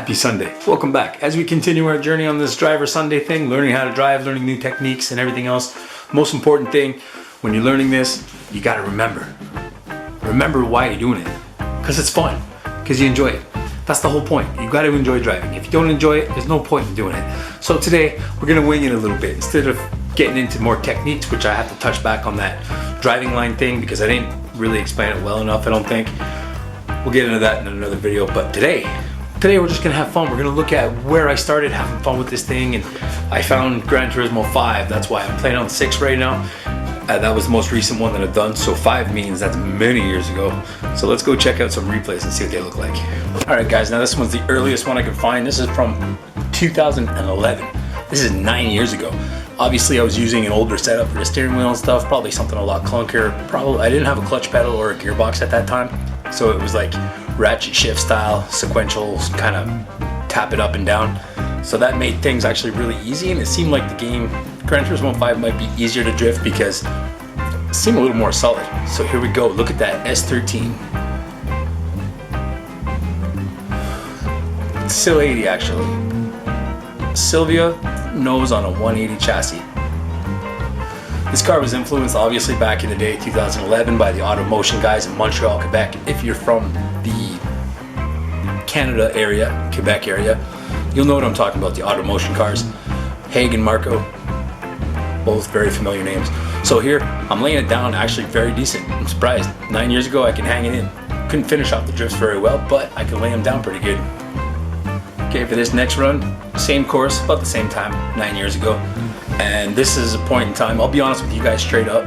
Happy Sunday. Welcome back. As we continue our journey on this Driver Sunday thing, learning how to drive, learning new techniques and everything else, most important thing when you're learning this, you gotta remember why you're doing it. Because it's fun, because you enjoy it. That's the whole point. You gotta enjoy driving. If you don't enjoy it, there's no point in doing it. So today, we're gonna wing it a little bit. Instead of getting into more techniques, which I have to touch back on that driving line thing because I didn't really explain it well enough, I don't think. We'll get into that in another video, but today we're just gonna have fun. We're gonna look at where I started having fun with this thing, and I found Gran Turismo 5. That's why I'm playing on 6 right now. That was the most recent one that I've done, so 5 means that's many years ago. So let's go check out some replays and see what they look like. All right guys, now this one's the earliest one I could find. This is from 2011. This is 9 years ago. Obviously I was using an older setup for the steering wheel and stuff, probably something a lot clunkier. Probably I didn't have a clutch pedal or a gearbox at that time, so it was like ratchet shift style, sequential, kind of tap it up and down. So that made things actually really easy, and it seemed like the game Gran Turismo 5 might be easier to drift because it seemed a little more solid. So here we go, look at that S13. Sil 80 actually. Sylvia nose on a 180 chassis. This car was influenced obviously back in the day, 2011, by the Automotion guys in Montreal, Quebec. If you're from the Canada area, Quebec area, you'll know what I'm talking about, the Automotion cars. Haig and Marco, both very familiar names. So here, I'm laying it down actually very decent. I'm surprised. 9 years ago, I can hang it in. Couldn't finish off the drifts very well, but I can lay them down pretty good. Okay, for this next run, same course, about the same time, 9 years ago. And this is a point in time, I'll be honest with you guys straight up,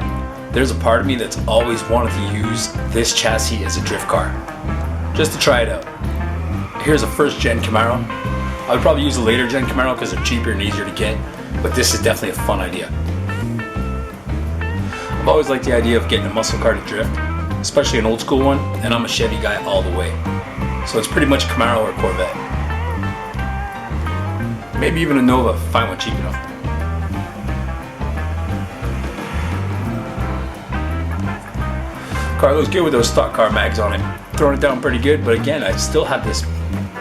there's a part of me that's always wanted to use this chassis as a drift car, just to try it out. Here's a first gen Camaro. I would probably use a later gen Camaro because they're cheaper and easier to get, but this is definitely a fun idea. I've always liked the idea of getting a muscle car to drift, especially an old school one, and I'm a Chevy guy all the way. So it's pretty much Camaro or Corvette. Maybe even a Nova, find one cheap enough. Car looks good with those stock car mags on it. Throwing it down pretty good, but again, I still have this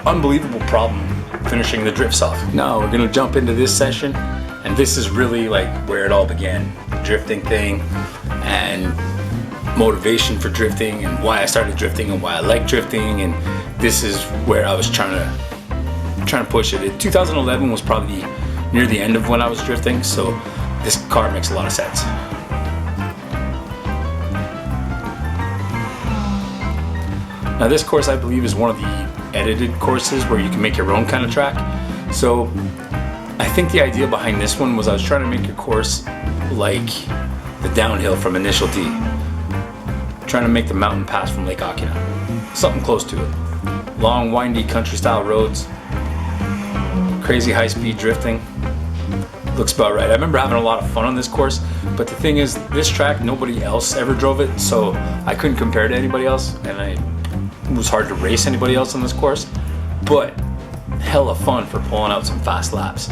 unbelievable problem finishing the drifts off. Now we're gonna jump into this session, and this is really like where it all began. The drifting thing, and motivation for drifting, and why I started drifting, and why I like drifting, and this is where I was trying to push it. 2011 was probably near the end of when I was drifting, so this car makes a lot of sense. Now this course I believe is one of the edited courses where you can make your own kind of track. So I think the idea behind this one was I was trying to make a course like the downhill from Initial D. Trying to make the mountain pass from Lake Akina. Something close to it. Long, windy, country style roads. Crazy high speed drifting. Looks about right. I remember having a lot of fun on this course, but the thing is, this track, nobody else ever drove it, so I couldn't compare to anybody else, and it was hard to race anybody else on this course, but hella fun for pulling out some fast laps.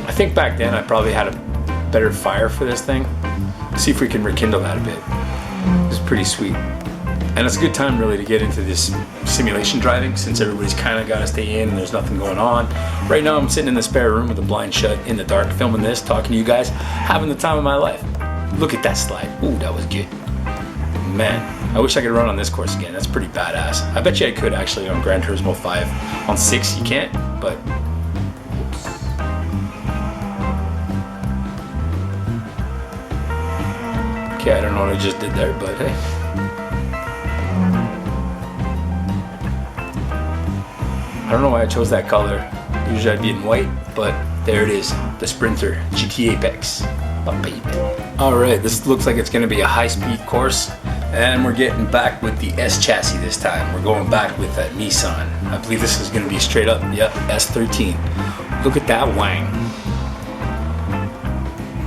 I think back then I probably had a better fire for this thing. See if we can rekindle that a bit. It's pretty sweet. And it's a good time really to get into this simulation driving since everybody's kind of got to stay in and there's nothing going on. Right now I'm sitting in the spare room with the blind shut in the dark filming this, talking to you guys, having the time of my life. Look at that slide. Ooh, that was good. Man, I wish I could run on this course again. That's pretty badass. I bet you I could actually on Gran Turismo 5. On 6 you can't, but oops. Okay, I don't know what I just did there, but hey. I don't know why I chose that color. Usually I'd be in white, but there it is, the Sprinter GT Apex. Oh, baby. All right, this looks like it's gonna be a high-speed course, and we're getting back with the S chassis this time. We're going back with that Nissan. I believe this is gonna be straight up, yep, S13. Look at that wang.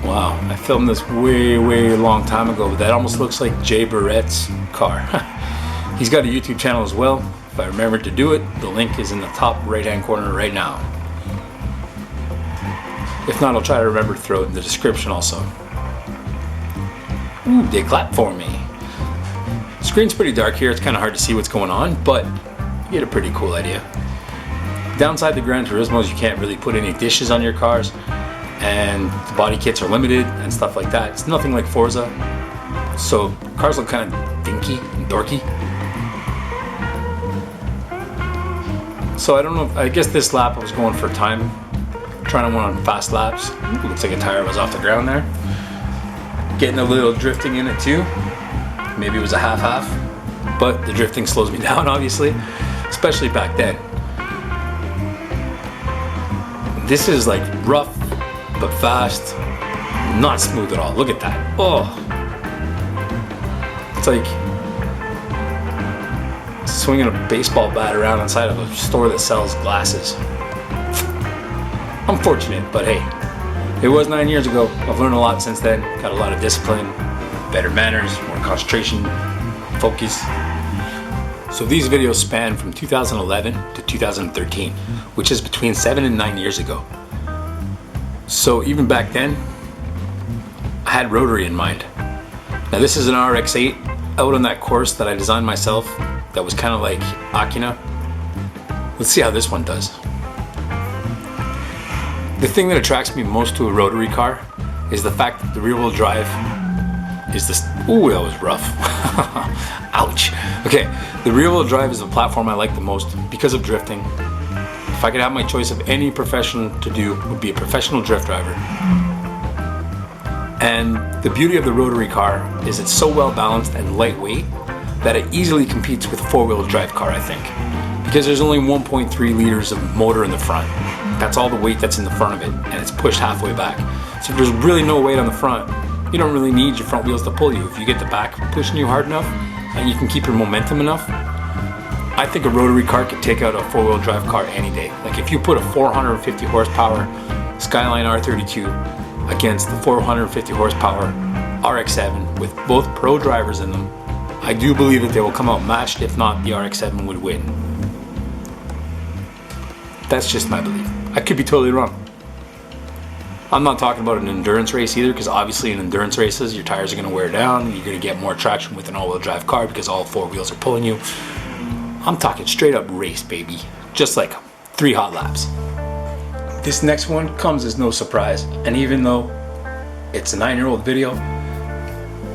Wow, I filmed this way long time ago, but that almost looks like Jay Barrett's car. He's got a YouTube channel as well. If I remember to do it, the link is in the top right-hand corner right now. If not, I'll try to remember to throw it in the description also. Ooh, they clap for me. The screen's pretty dark here, it's kind of hard to see what's going on, but you get a pretty cool idea. Downside to Gran Turismo is you can't really put any dishes on your cars, and the body kits are limited and stuff like that. It's nothing like Forza, so cars look kind of dinky and dorky. So I don't know, I guess this lap I was going for time, trying to run on fast laps. Ooh, looks like a tire was off the ground there. Getting a little drifting in it too. Maybe it was a half-half, but the drifting slows me down obviously, especially back then. This is like rough, but fast, not smooth at all. Look at that, oh. It's like swinging a baseball bat around inside of a store that sells glasses. Unfortunate, but hey, it was 9 years ago. I've learned a lot since then. Got a lot of discipline, better manners, more concentration, focus. So these videos span from 2011 to 2013, which is between 7 and 9 years ago. So even back then, I had rotary in mind. Now this is an RX-8 out on that course that I designed myself that was kind of like Akina. Let's see how this one does. The thing that attracts me most to a rotary car is the fact that the rear wheel drive is this, ooh, that was rough. Ouch. Okay, the rear wheel drive is the platform I like the most because of drifting. If I could have my choice of any profession to do, it would be a professional drift driver. And the beauty of the rotary car is it's so well balanced and lightweight that it easily competes with a four-wheel drive car, I think. Because there's only 1.3 liters of motor in the front. That's all the weight that's in the front of it, and it's pushed halfway back. So there's really no weight on the front. You don't really need your front wheels to pull you. If you get the back pushing you hard enough, and you can keep your momentum enough, I think a rotary car could take out a four-wheel drive car any day. Like if you put a 450 horsepower Skyline R32 against the 450 horsepower RX-7 with both pro drivers in them, I do believe that they will come out matched. If not, the RX-7 would win. That's just my belief. I could be totally wrong. I'm not talking about an endurance race either, because obviously in endurance races your tires are going to wear down. You're going to get more traction with an all-wheel drive car because all four wheels are pulling you. I'm talking straight up race, baby. Just like 3 hot laps. This next one comes as no surprise, and even though it's a 9-year-old video,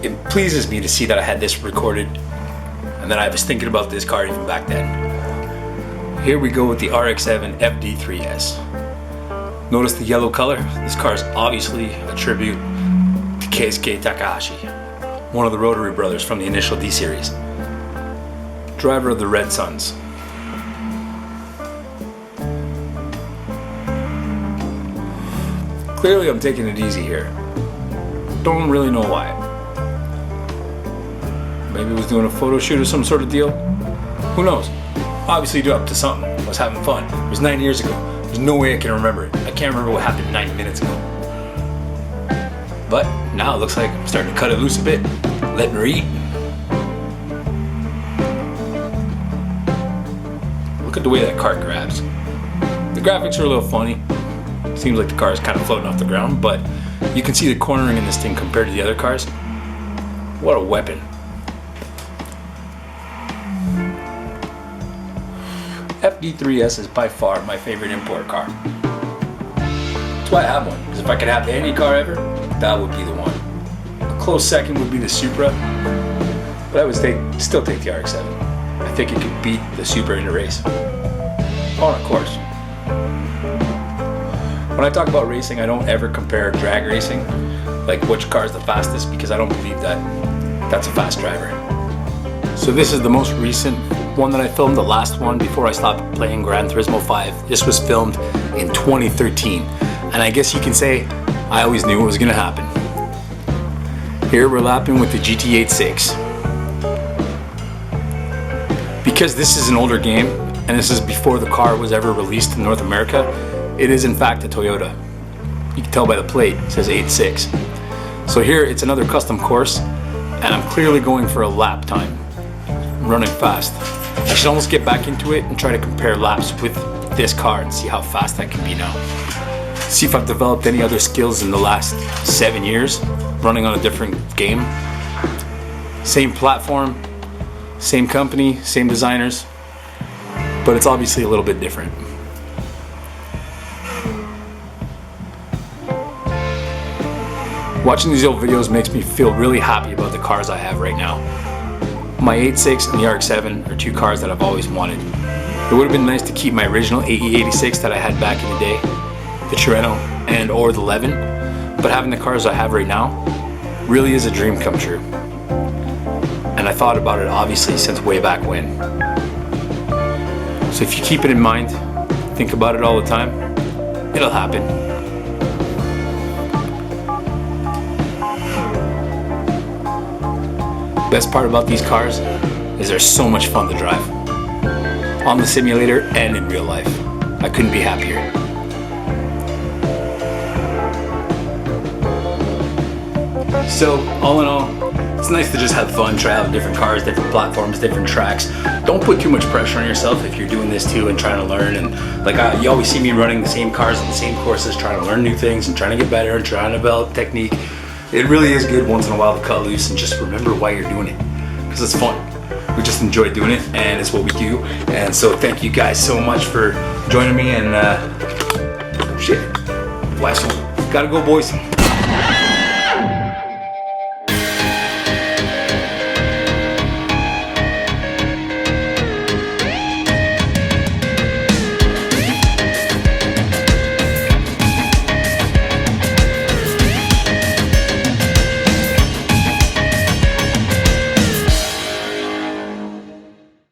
it pleases me to see that I had this recorded and that I was thinking about this car even back then. Here we go with the RX-7 FD3S. Notice the yellow color? This car is obviously a tribute to Keisuke Takahashi, one of the Rotary brothers from the initial D series. Driver of the Red Suns. Clearly I'm taking it easy here. Don't really know why. Maybe I was doing a photo shoot or some sort of deal. Who knows? Obviously up to something. I was having fun. It was 9 years ago. There's no way I can remember it. I can't remember what happened 9 minutes ago. But now it looks like I'm starting to cut it loose a bit. Letting her eat. Look at the way that car grabs. The graphics are a little funny. Seems like the car is kind of floating off the ground, but you can see the cornering in this thing compared to the other cars. What a weapon. FD3S is by far my favorite import car. That's why I have one, because if I could have any car ever, that would be the one. A close second would be the Supra, but I would still take the RX-7. I think it could beat the Supra in a race. On a course. When I talk about racing, I don't ever compare drag racing, like which car is the fastest, because I don't believe that that's a fast driver. So this is the most recent one that I filmed, the last one before I stopped playing Gran Turismo 5. This was filmed in 2013, and I guess you can say I always knew what was gonna happen. Here we're lapping with the GT86. Because this is an older game, and this is before the car was ever released in North America, it is in fact a Toyota. You can tell by the plate, it says 86. So here it's another custom course, and I'm clearly going for a lap time. I'm running fast. I should almost get back into it and try to compare laps with this car and see how fast I can be now. See if I've developed any other skills in the last 7 years running on a different game. Same platform, same company, same designers, but it's obviously a little bit different. Watching these old videos makes me feel really happy about the cars I have right now. My 8.6 and the RX-7 are two cars that I've always wanted. It would have been nice to keep my original AE86 that I had back in the day, the Torino and or the Levin, but having the cars I have right now really is a dream come true. And I thought about it obviously since way back when. So if you keep it in mind, think about it all the time, it'll happen. Best part about these cars is they're so much fun to drive. On the simulator and in real life. I couldn't be happier. So, all in all, it's nice to just have fun, try out different cars, different platforms, different tracks. Don't put too much pressure on yourself if you're doing this too and trying to learn. And like you always see me running the same cars and the same courses, trying to learn new things and trying to get better and trying to develop technique. It really is good once in a while to cut loose and just remember why you're doing it, because it's fun. We just enjoy doing it and it's what we do. And so thank you guys so much for joining me, and shit, last one, gotta go boys.